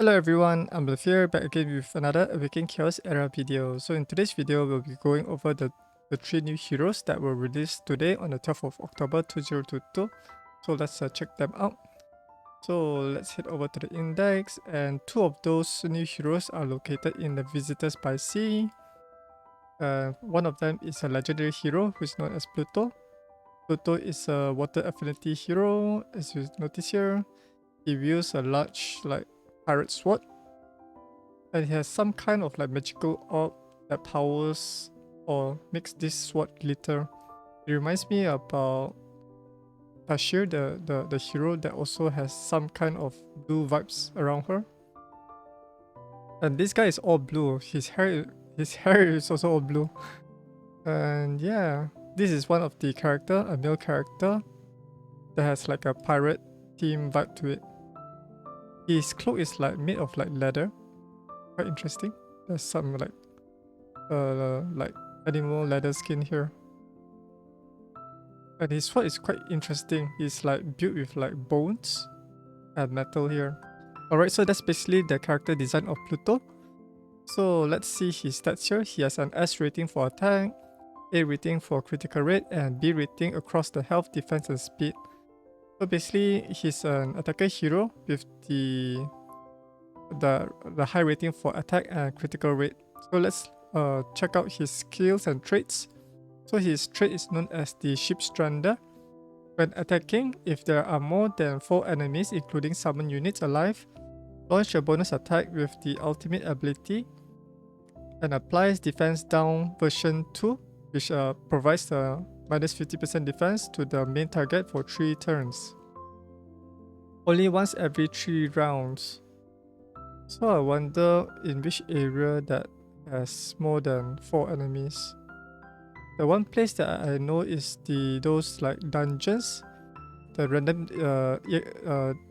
Hello everyone, I'm Bellicose here, back again with another Awaken Chaos Era video. So in today's video, we'll be going over the 3 new heroes that were released today on the 12th of October 2022. So let's check them out. So let's head over to the index, and 2 of those new heroes are located in the Visitors by Sea. One of them is a legendary hero who is known as Pluto. Pluto is a water affinity hero, as you notice here. He wields a large pirate sword, and he has some kind of magical orb that powers or makes this sword glitter. It reminds me about Bachi, the hero that also has some kind of blue vibes around her. And this guy is all blue. His hair is also all blue. And yeah, this is one of the character, a male character that has a pirate theme vibe to it. His cloak is made of leather. Quite interesting. There's some animal leather skin here. And his sword is quite interesting. He's built with bones and metal here. Alright, so that's basically the character design of Pluto. So let's see his stats here. He has an S rating for attack, A rating for critical rate, and B rating across the health, defense, and speed. So basically, he's an attacker hero with the high rating for attack and critical rate. So let's check out his skills and traits. So his trait is known as the Shipstrander. When attacking, if there are more than 4 enemies, including summon units alive, launch a bonus attack with the ultimate ability and applies defense down version 2, which provides the minus 50% defense to the main target for 3 turns. Only once every 3 rounds. So I wonder in which area that has more than 4 enemies. The one place that I know is those dungeons, the random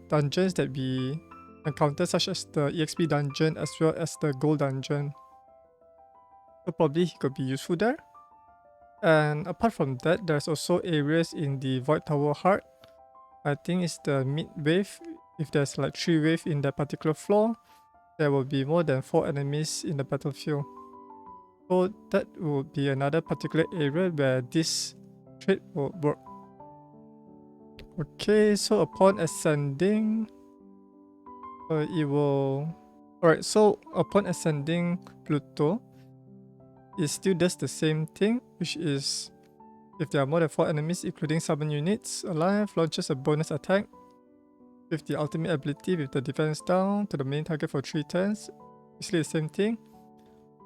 dungeons that we encounter, such as the EXP dungeon as well as the gold dungeon. So probably he could be useful there. And apart from that, there's also areas in the Void Tower Heart. I think it's the mid wave. If there's 3 waves in that particular floor, there will be more than 4 enemies in the battlefield. So that will be another particular area where this trait will work. Okay, so upon ascending, it will... Alright, so upon ascending Pluto, it still does the same thing, which is if there are more than 4 enemies, including summon units alive, launches a bonus attack with the ultimate ability with the defense down to the main target for 3 turns. Basically the same thing.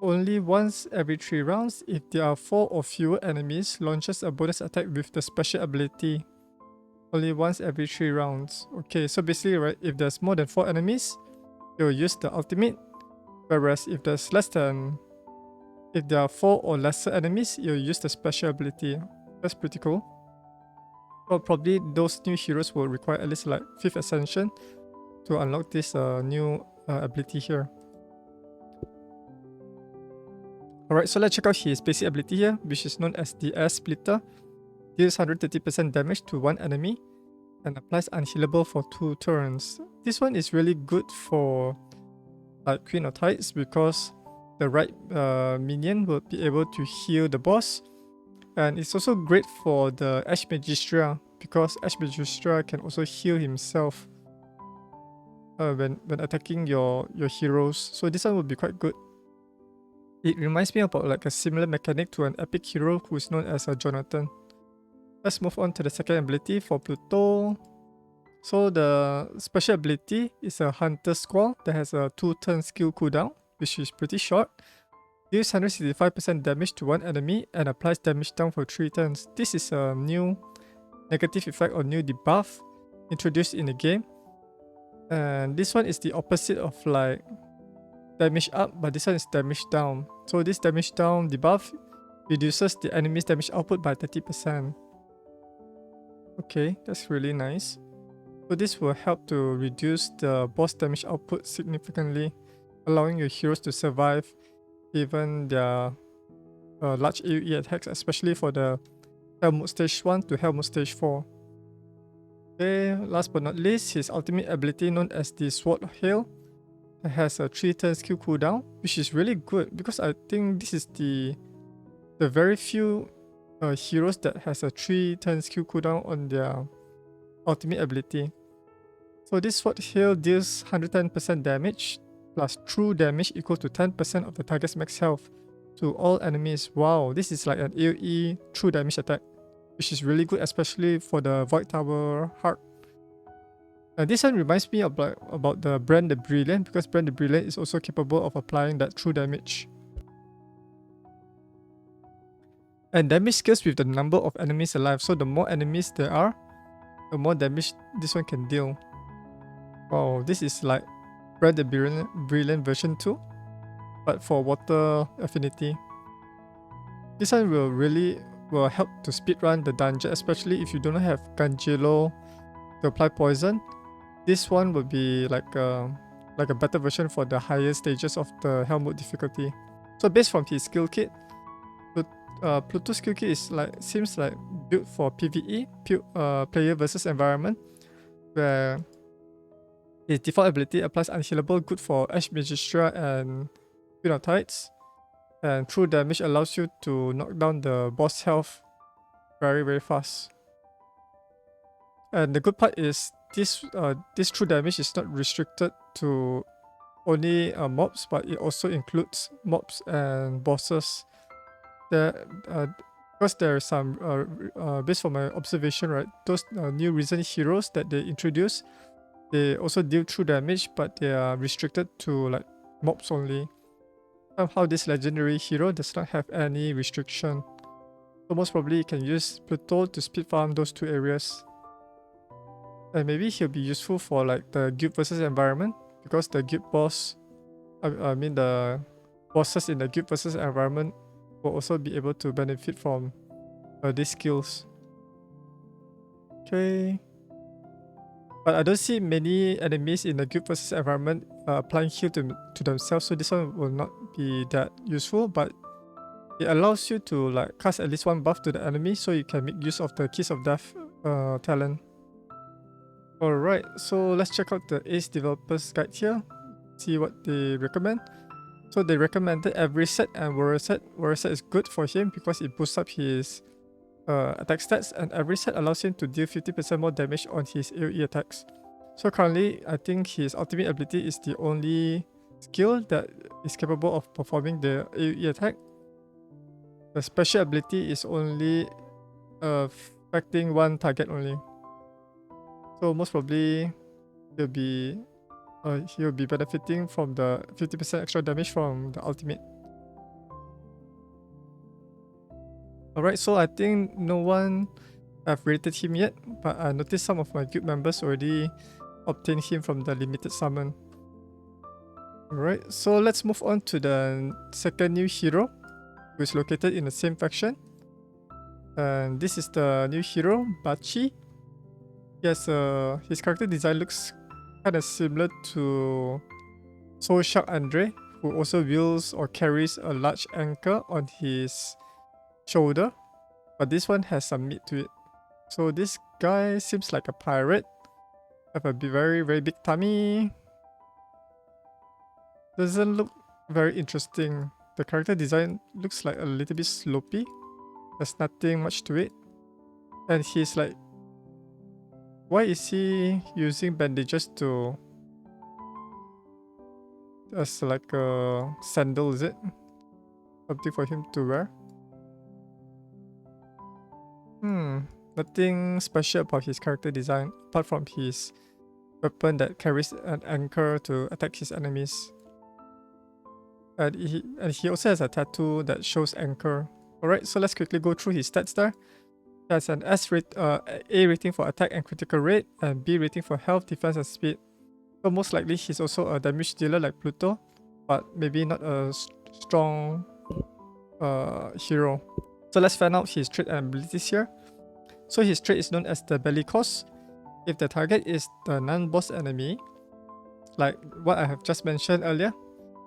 Only once every 3 rounds, if there are 4 or fewer enemies, launches a bonus attack with the special ability. Only once every 3 rounds. Okay, so basically, right, if there's more than 4 enemies, you'll use the ultimate. Whereas if there are 4 or lesser enemies, you'll use the special ability. That's pretty cool. Well, probably those new heroes will require at least 5th ascension to unlock this new ability here. Alright, so let's check out his basic ability here, which is known as the AirSplitter. Deals 130% damage to 1 enemy and applies unhealable for 2 turns. This one is really good for Queen of Tides because the right minion will be able to heal the boss. And it's also great for the Archmagistra because Archmagistra can also heal himself when attacking your heroes. So this one would be quite good. It reminds me about a similar mechanic to an epic hero who is known as Jonathan. Let's move on to the second ability for Pluto. So the special ability is a Hunter Squall that has a 2-turn skill cooldown, which is pretty short. Deals 165% damage to 1 enemy and applies damage down for 3 turns. This is a new negative effect or new debuff introduced in the game. And this one is the opposite of damage up, but this one is damage down. So this damage down debuff reduces the enemy's damage output by 30%. Okay, that's really nice. So this will help to reduce the boss damage output significantly, allowing your heroes to survive even their large AoE attacks, especially for the Hell Mode Stage 1 to Hell Mode Stage 4. Okay, last but not least, his ultimate ability known as the Sword Hail It has a 3-turn skill cooldown, which is really good because I think this is the very few heroes that has a 3-turn skill cooldown on their ultimate ability. So this sword here deals 110% damage plus true damage equal to 10% of the target's max health to all enemies. Wow, this is like an AoE true damage attack, which is really good, especially for the Void Tower Heart. This one reminds me of about the Brand the Brilliant, because Brand the Brilliant is also capable of applying that true damage. And damage scales with the number of enemies alive, so the more enemies there are, the more damage this one can deal. Wow, this is like Brand the Brilliant version 2, but for water affinity. This one will help to speedrun the dungeon, especially if you don't have Ganjelo to apply poison. This one will be like a better version for the higher stages of the Hell mode difficulty. So based from his skill kit, Pluto's skill kit is seems like built for PvE, player versus environment, where his default ability applies unhealable, good for Ash Magistra and Queen of Tides, and true damage allows you to knock down the boss health very fast. And the good part is this true damage is not restricted to only mobs, but it also includes mobs and bosses. Because there are some, based on my observation, right, those new recent heroes that they introduce, they also deal true damage, but they are restricted to like mobs only. Somehow this legendary hero does not have any restriction. So most probably you can use Pluto to speed farm those two areas. And maybe he'll be useful for like the guild versus environment, because the guild boss, the bosses in the guild versus environment will also be able to benefit from these skills. Okay. But I don't see many enemies in the guild versus environment applying heal to themselves, so this one will not be that useful, but it allows you to like cast at least one buff to the enemy, so you can make use of the Kiss of Death talent. Alright, so let's check out the Ace Developers Guide here, see what they recommend. So they recommended every set and warrior set. Warrior set is good for him because it boosts up his attack stats, and every set allows him to deal 50% more damage on his AoE attacks. So currently, I think his ultimate ability is the only skill that is capable of performing the AoE attack. The special ability is only affecting one target only. So most probably he'll be benefiting from the 50% extra damage from the ultimate. Alright, so I think no one have rated him yet, but I noticed some of my guild members already obtained him from the limited summon. Alright, so let's move on to the second new hero, who is located in the same faction. And this is the new hero, Bachi. Yes, his character design looks kind of similar to Soul Shark Andre, who also wields or carries a large anchor on his shoulder, but this one has some meat to it. So this guy seems like a pirate, have a very big tummy. Doesn't look very interesting. The character design looks like a little bit sloppy. There's nothing much to it. And he's like, why is he using bandages as like a sandal, is it? Something for him to wear? Nothing special about his character design, apart from his weapon that carries an anchor to attack his enemies. And he also has a tattoo that shows anchor. Alright, so let's quickly go through his stats there. He has an A rating for attack and critical rate, and B rating for health, defense, and speed. So most likely he's also a damage dealer like Pluto, but maybe not a strong hero. So let's find out his trait and abilities here. So his trait is known as the Bellicose. If the target is the non-boss enemy, like what I have just mentioned earlier,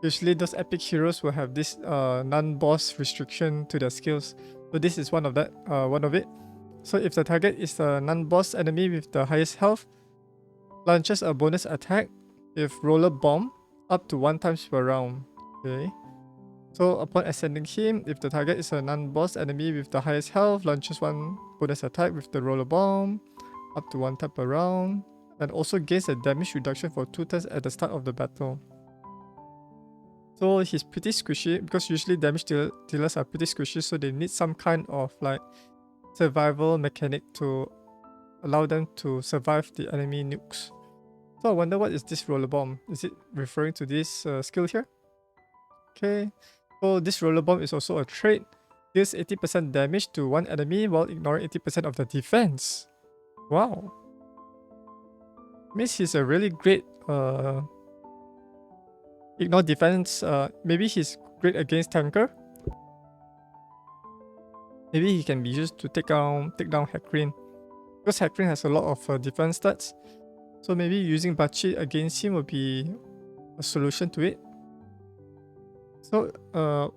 usually those epic heroes will have this non-boss restriction to their skills. So this is one of it. So if the target is the non-boss enemy with the highest health, launches a bonus attack with Roller Bomb up to 1 times per round. Okay. So upon ascending him, if the target is a non-boss enemy with the highest health, launches one bonus attack with the roller bomb, up to 1 time per round, and also gains a damage reduction for 2 turns at the start of the battle. So he's pretty squishy because usually damage dealers are pretty squishy, so they need some kind of like survival mechanic to allow them to survive the enemy nukes. So I wonder what is this roller bomb? Is it referring to this skill here? Okay. So this roller bomb is also a trait. Deals 80% damage to one enemy while ignoring 80% of the defense. Wow. Means he's a really great ignore defense. Maybe he's great against tanker. Maybe he can be used to take down Hecarim. Because Hecarim has a lot of defense stats. So maybe using Bachi against him would be a solution to it. So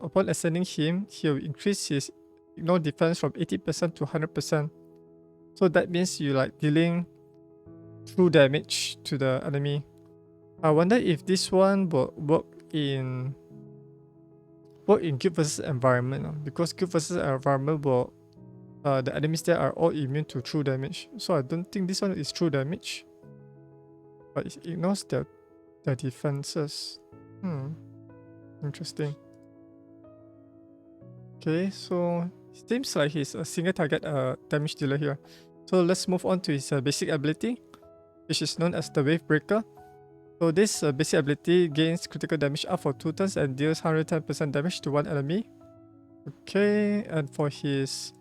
upon ascending him, he'll increase his ignore defense from 80% to 100%. So that means you like dealing true damage to the enemy. I wonder if this one will work in guild versus environment, because guild versus environment will the enemies there are all immune to true damage. So I don't think this one is true damage, but it ignores their defenses. Interesting. Okay, so it seems like he's a single target damage dealer here. So let's move on to his basic ability, which is known as the Wavebreaker. So this basic ability gains critical damage up for 2 turns and deals 110% damage to one enemy. Okay, and for his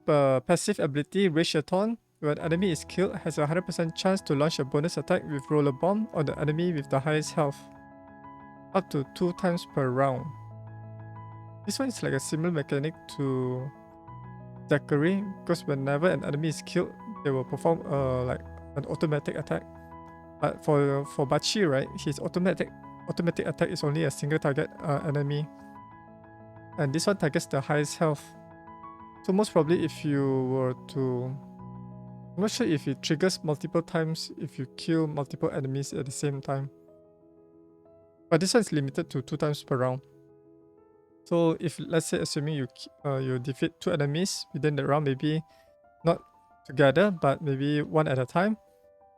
passive ability, Rage-A-Thon, when an enemy is killed, has a 100% chance to launch a bonus attack with roller bomb on the enemy with the highest health, up to 2 times per round. This one is like a similar mechanic to Zachary, because whenever an enemy is killed, they will perform like an automatic attack. But for Bachi, right, his automatic attack is only a single target enemy, and this one targets the highest health. So most probably, if you were to, I'm not sure if it triggers multiple times if you kill multiple enemies at the same time. But this one is limited to 2 times per round. So if, let's say, assuming you defeat 2 enemies within the round, maybe not together, but maybe one at a time,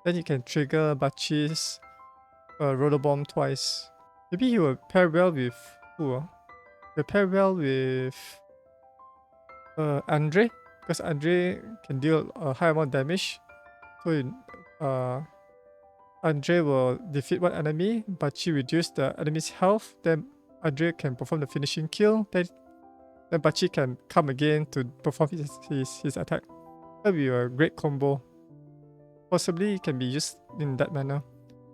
then you can trigger Bachi's roller bomb twice. Maybe he will pair well with who? He'll pair well with Andre, because Andre can deal a high amount of damage. So Andre will defeat one enemy, Bachi reduce the enemy's health, then Andre can perform the finishing kill, then Bachi can come again to perform his attack. That'll be a great combo. Possibly it can be used in that manner.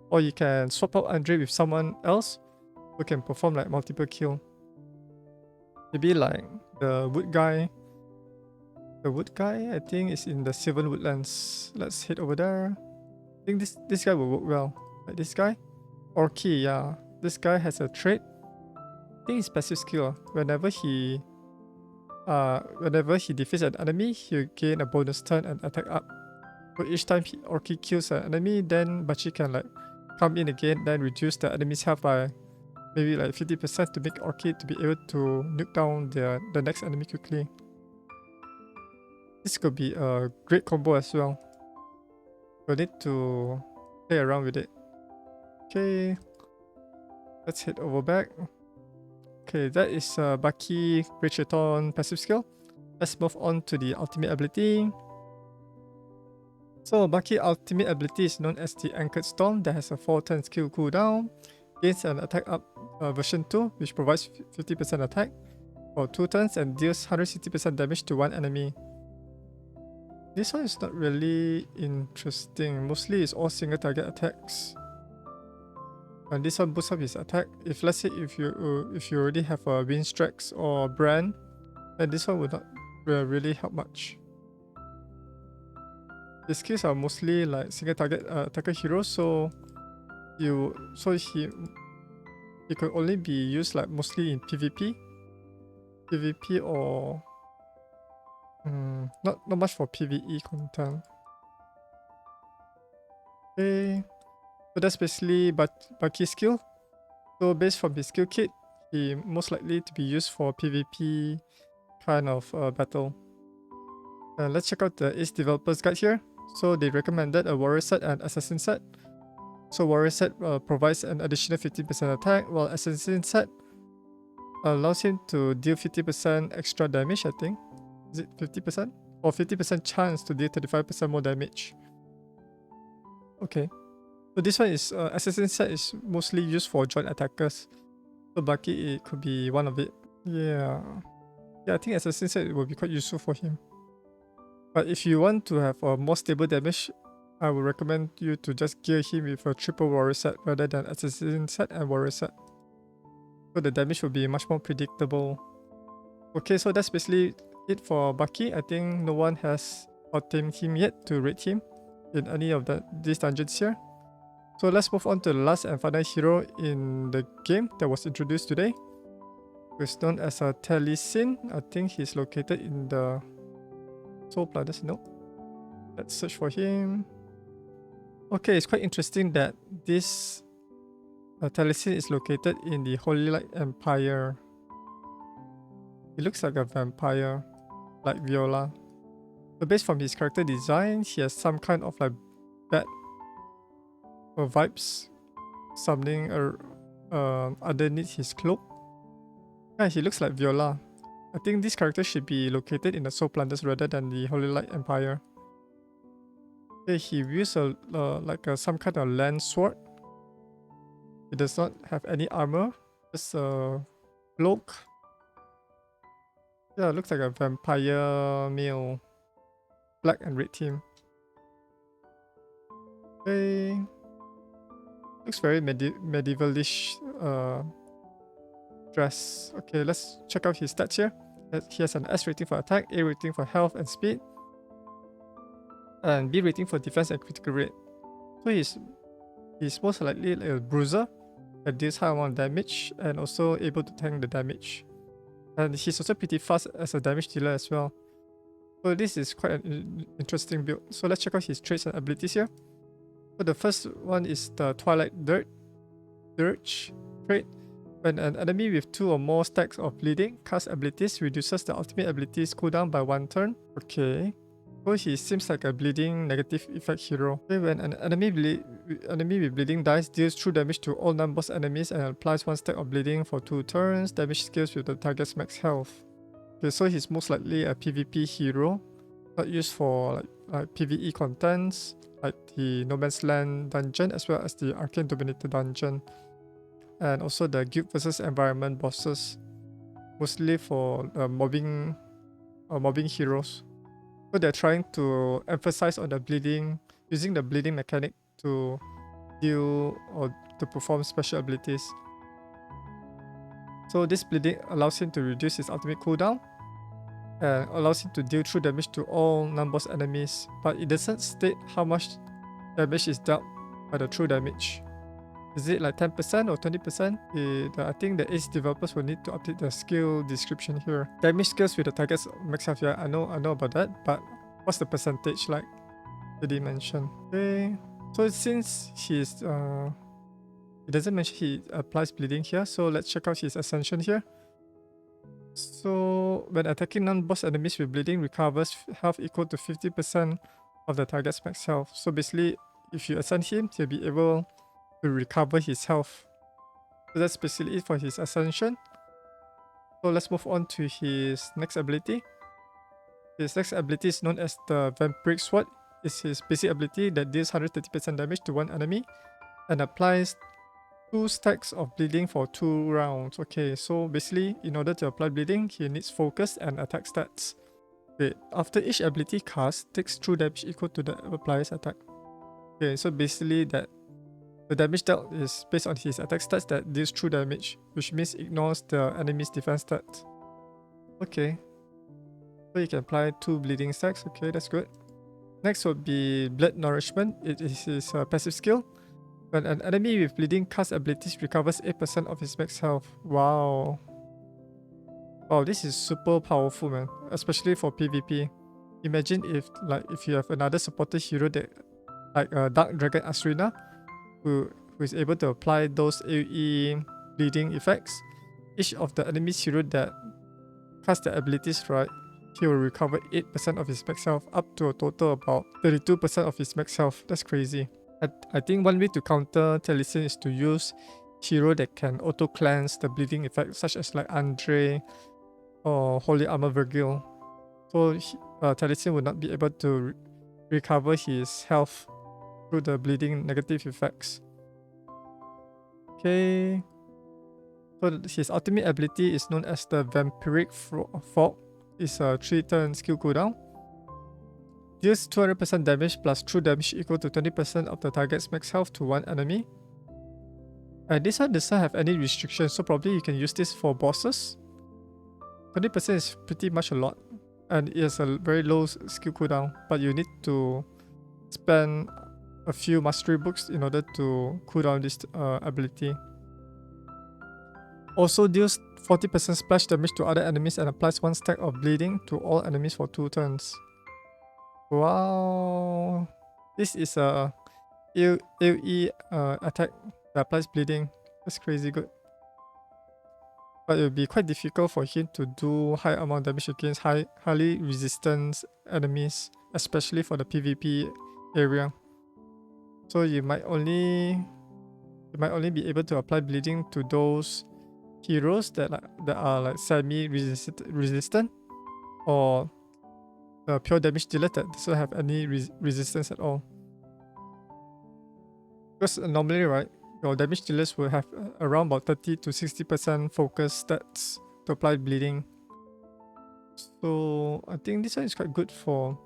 Or you can swap out Andre with someone else who can perform like multiple kill. Maybe like the wood guy. The wood guy, I think, is in the Sylvan Woodlands. Let's head over there. I think this guy will work well. Like this guy. Orky, yeah. This guy has a trait. I think his passive skill. Whenever he defeats an enemy, he'll gain a bonus turn and attack up. So each time Orky kills an enemy, then Bachi can like come in again, then reduce the enemy's health by maybe like 50% to make Orky to be able to nuke down the next enemy quickly. This could be a great combo as well. We'll need to play around with it. Okay, let's head over back. Okay, that is Bacchi Rage-A-Thon passive skill. Let's move on to the ultimate ability. So Bacchi ultimate ability is known as the Anchored Storm that has a 4-turn skill cooldown. Gains an attack up version 2, which provides 50% attack for 2 turns and deals 160% damage to one enemy. This one is not really interesting. Mostly it's all single target attacks. And this one boosts up his attack. If let's say if you already have a Windstrax or Brand, then this one would not really help much. The skills are mostly like single target attacker heroes, so he could only be used like mostly in PvP or not much for PvE content. Okay, so So that's basically Bacchi's skill. So based from his skill kit, he most likely to be used for PvP kind of battle. Let's check out the Ace Developers Guide here. So they recommended a Warrior set and Assassin set. So Warrior set provides an additional 15% attack, while Assassin set allows him to deal 50% extra damage, I think. Is it 50%? Or 50% chance to deal 35% more damage. Okay. So this one is, Assassin set is mostly used for joint attackers. So Bacchi, it could be one of it. Yeah. Yeah, I think Assassin set will be quite useful for him. But if you want to have a more stable damage, I would recommend you to just gear him with a triple Warrior set rather than Assassin set and Warrior set. So the damage will be much more predictable. Okay, so that's basically it for Bacchi. I think no one has obtained him yet to rate him in any of these dungeons here. So let's move on to the last and final hero in the game that was introduced today. It's known as a Taliesin. I think he's located in the Soul Planets. No. Let's search for him. Okay, it's quite interesting that this Taliesin is located in the Holy Light Empire. He looks like a vampire, like Viola. So based from his character design, he has some kind of like bad vibes, something underneath his cloak. Yeah, he looks like Viola. I think this character should be located in the Soul Planets rather than the Holy Light Empire. Okay, he wields some kind of land sword. He does not have any armor, just a cloak. Yeah, looks like a vampire male. Black and red team. Okay. Looks very medievalish dress. Okay, let's check out his stats here. He has an S rating for attack, A rating for health and speed, and B rating for defense and critical rate. So he's most likely like a bruiser that deals high amount of damage and also able to tank the damage. And he's also pretty fast as a damage dealer as well. So this is quite an interesting build. So let's check out his traits and abilities here. So the first one is the Twilight Dirge trait. When an enemy with 2 or more stacks of bleeding casts abilities, reduces the ultimate abilities cooldown by 1 turn. Okay. So he seems like a bleeding negative effect hero. Okay, when an enemy with bleeding dies, deals true damage to all non-boss enemies and applies 1 stack of bleeding for 2 turns. Damage scales with the target's max health. Okay, so he's most likely a PvP hero, not used for like PvE contents, like the No Man's Land dungeon as well as the Arcane Dominator dungeon. And also the Guild vs Environment bosses, mostly for mobbing heroes. So they're trying to emphasize on the bleeding, using the bleeding mechanic to deal or to perform special abilities. So this bleeding allows him to reduce his ultimate cooldown and allows him to deal true damage to all non-boss enemies, but it doesn't state how much damage is dealt by the true damage. Is it like 10% or 20%? I think the Ace developers will need to update the skill description here. Damage scales with the target's max health. Yeah, I know about that, but what's the percentage like? Did he mention? Okay. So since he's it doesn't mention he applies bleeding here, so let's check out his ascension here. So when attacking non-boss enemies with bleeding, recovers health equal to 50% of the target's max health. So basically, if you ascend him, he'll be able to recover his health. So that's basically it for his ascension. So let's move on to his next ability. His next ability is known as the Vampiric Sword. It's his basic ability that deals 130% damage to one enemy and applies 2 stacks of bleeding for 2 rounds. Okay, so basically in order to apply bleeding, he needs focus and attack stats. Okay, after each ability cast, takes true damage equal to the applier's attack. Okay, so basically that the damage dealt is based on his attack stats that deals true damage, which means ignores the enemy's defense stats. Okay. So you can apply 2 bleeding stacks. Okay, that's good. Next would be Blood Nourishment. It is his passive skill. When an enemy with bleeding casts abilities, recovers 8% of his max health. Wow. Wow, this is super powerful, man. Especially for PvP. Imagine if you have another supporter hero that like Dark Dragon Asrina, who is able to apply those AoE bleeding effects. Each of the enemy's hero that cast the abilities right, he will recover 8% of his max health, up to a total about 32% of his max health. That's crazy. I think one way to counter Taliesin is to use hero that can auto cleanse the bleeding effect, such as like Andre or Holy Armor Virgil. So Taliesin would not be able to recover his health through the bleeding negative effects. Okay. So his ultimate ability is known as the Vampiric Fog. It's a 3-turn skill cooldown. Deals 200% damage plus true damage equal to 20% of the target's max health to one enemy. And this one doesn't have any restrictions, so probably you can use this for bosses. 20% is pretty much a lot, and it has a very low skill cooldown, but you need to spend a few mastery books in order to cool down this ability. Also deals 40% splash damage to other enemies and applies 1 stack of bleeding to all enemies for 2 turns. Wow, this is a AoE attack that applies bleeding. That's crazy good. But it will be quite difficult for him to do high amount of damage against highly resistant enemies, especially for the PvP area. So you might only be able to apply bleeding to those heroes that are like semi-resistant, or the pure damage dealer that doesn't have any resistance at all. Because normally, right, your damage dealers will have around about 30 to 60% focus stats to apply bleeding. So I think this one is quite good for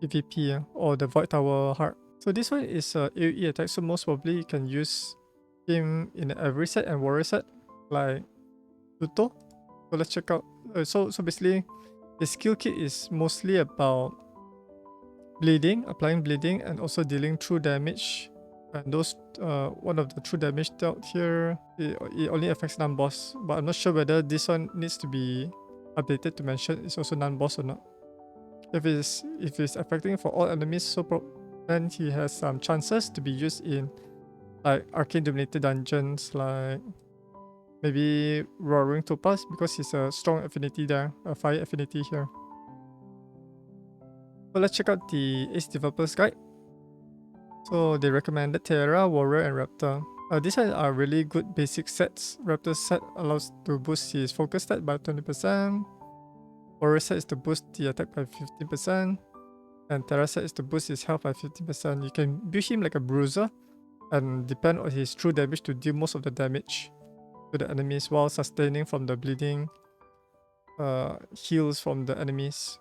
PvP or the Void Tower Heart. So this one is a AoE attack, so most probably you can use him in every set and warrior set, like Pluto. So let's check out. So basically, the skill kit is mostly about bleeding, applying bleeding, and also dealing true damage. And those one of the true damage dealt here, it only affects non-boss, but I'm not sure whether this one needs to be updated to mention it's also non-boss or not. If it's affecting for all enemies, so then he has some chances to be used in like arcane dominated dungeons, like maybe Roaring Topaz, because he's a strong affinity there, a fire affinity here. So let's check out the Ace Developers Guide. So they recommended Terra, Warrior, and Raptor. These are really good basic sets. Raptor set allows to boost his focus stat by 20%. Warrior set is to boost the attack by 15%. And Terra set is to boost his health by 15%. You can build him like a bruiser and depend on his true damage to deal most of the damage to the enemies while sustaining from the bleeding heals from the enemies.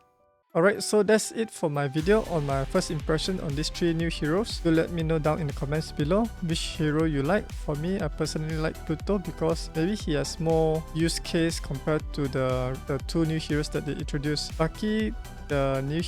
Alright, so that's it for my video on my first impression on these 3 new heroes. Do let me know down in the comments below which hero you like. For me, I personally like Pluto because maybe he has more use case compared to the 2 new heroes that they introduced. Bacchi, the new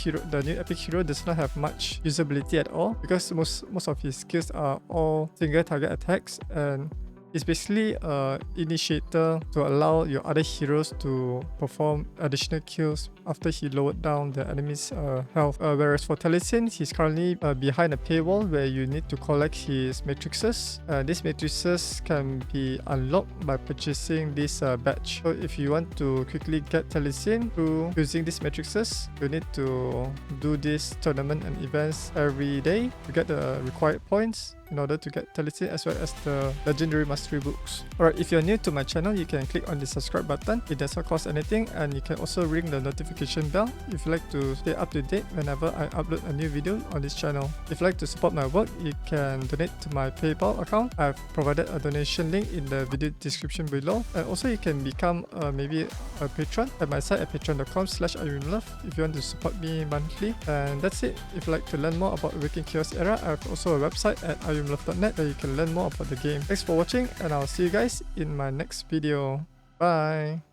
epic hero, does not have much usability at all because most of his skills are all single target attacks, and it's basically an initiator to allow your other heroes to perform additional kills after he lowered down the enemy's health. Whereas for Taliesin, he's currently behind a paywall where you need to collect his matrices. These matrices can be unlocked by purchasing this badge. So if you want to quickly get Taliesin through using these matrices, you need to do this tournament and events every day to get the required points in order to get Taliesin as well as the legendary mastery books. Alright, if you're new to my channel, you can click on the subscribe button. It does not cost anything, and you can also ring the notification bell if you like to stay up to date whenever I upload a new video on this channel. If you like to support my work, you can donate to my PayPal account. I've provided a donation link in the video description below, and also you can become maybe a patron at my site at patreon.com/Ayumilove if you want to support me monthly. And that's it. If you'd like to learn more about Awaken Chaos Era, I have also a website at Ayumilove.net where you can learn more about the game. Thanks for watching, and I'll see you guys in my next video. Bye!